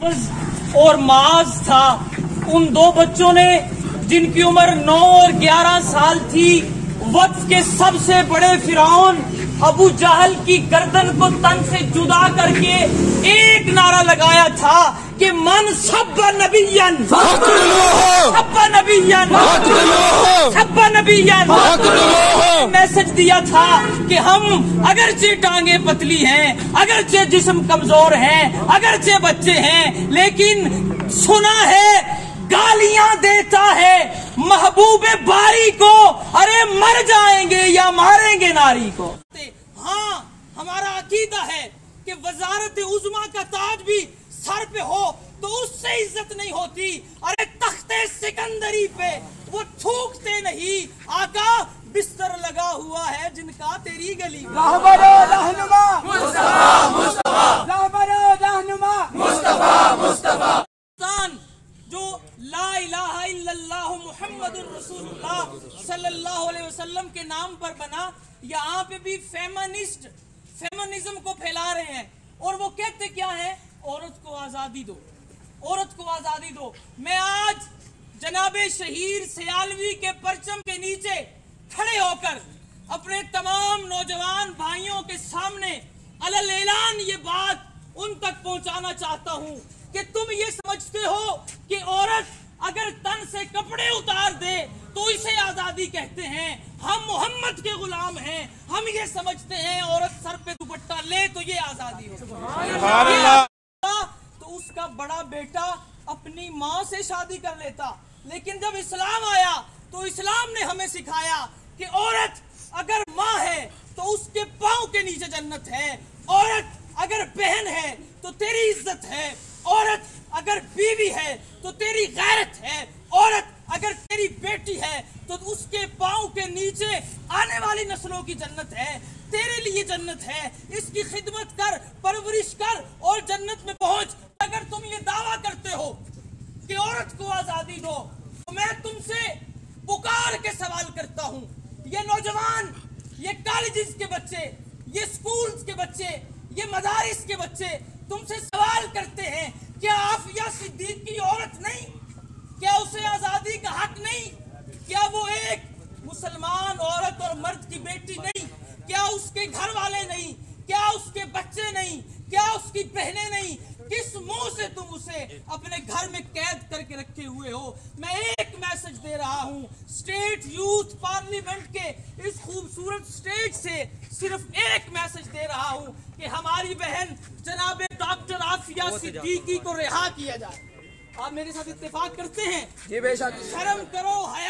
اور معاذ تھا، ان دو بچوں نے جن کی عمر 9 اور 11 سال تھی، وقت کے سب سے بڑے فرعون ابو جہل کی گردن کو تن سے جدا کر کے ایک نعرہ لگایا تھا کہ من سب نبیًا میسج دیا تھا کہ ہم اگرچہ ٹانگیں پتلی ہیں، اگرچہ جسم کمزور ہیں، اگرچہ بچے ہیں، لیکن سنا ہے گالیاں دیتا ہے محبوب باری کو، ارے مر جائیں گے یا ماریں گے ناری کو۔ ہاں ہمارا عقیدہ ہے کہ وزارت عظمیٰ کا تاج بھی سر پہ ہو تو اس سے عزت نہیں ہوتی، ارے تخت سکندری پہ وہ تھوکتے نہیں، آقا بستر لگا ہوا ہے جن کا تیری گلی میں۔ رہبر و رہنما مصطفیٰ مصطفیٰ، رہبر و رہنما مصطفیٰ مصطفیٰ۔ جو لا الہ الا اللہ محمد رسول اللہ صلی اللہ علیہ وسلم کے نام پر بنا، یہاں پہ بھی فیمنزم کو پھیلا رہے ہیں، اور وہ کہتے کیا ہے؟ عورت کو آزادی دو، عورت کو آزادی دو۔ میں آج جناب شہیر سیالوی کے پرچم کے نیچے کھڑے ہو کر اپنے تمام نوجوان بھائیوں کے سامنے علل اعلان یہ بات ان تک پہنچانا چاہتا ہوں کہ تم یہ سمجھتے ہو کہ عورت اگر تن سے کپڑے اتار دے تو اسے آزادی کہتے ہیں، ہم محمد کے غلام ہیں، ہم یہ سمجھتے ہیں عورت سر پہ دوپٹہ لے تو یہ آزادی ہو۔ تو اس کا بڑا بیٹا اپنی ماں سے شادی کر لیتا، لیکن جب اسلام آیا تو اسلام نے ہمیں سکھایا کہ عورت اگر ماں ہے تو اس کے پاؤں کے نیچے جنت ہے، عورت اگر بہن ہے تو تیری عزت ہے، عورت اگر بیوی ہے تو تیری غیرت ہے، عورت اگر تیری بیٹی ہے تو اس کے پاؤں کے نیچے آنے والی نسلوں کی جنت ہے، تیرے لیے جنت ہے، اس کی خدمت کر، پرورش کر اور جنت میں پہنچ۔ اگر تم یہ دعویٰ کرتے ہو کہ عورت کو آزادی دو تو میں تم سے پکار کے سوال کرتا ہوں، یہ نوجوان، یہ کالجز کے بچے، یہ سکولز کے بچے، یہ مدارس کے بچے تم سے سوال کرتے ہیں، کیا عافیہ صدیق کی عورت نہیں؟ کیا اسے آزادی کا حق نہیں؟ کیا وہ ایک مسلمان عورت اور مرد کی بیٹی نہیں؟ کیا اس کے گھر والے نہیں؟ کیا اس کے بچے نہیں؟ کیا اس کی بہنیں نہیں؟ کس منہ سے تم اسے اپنے گھر میں قید کر کے رکھے ہوئے ہو؟ میں ایک میسج دے رہا ہوں اسٹیٹ یوتھ پارلیمنٹ کے اس خوبصورت سٹیج سے، صرف ایک میسج دے رہا ہوں کہ ہماری بہن جناب ڈاکٹر عافیہ صدیقی کو رہا کیا جائے۔ آپ میرے ساتھ اتفاق کرتے ہیں؟ جی بے شک۔ شرم کرو، حیا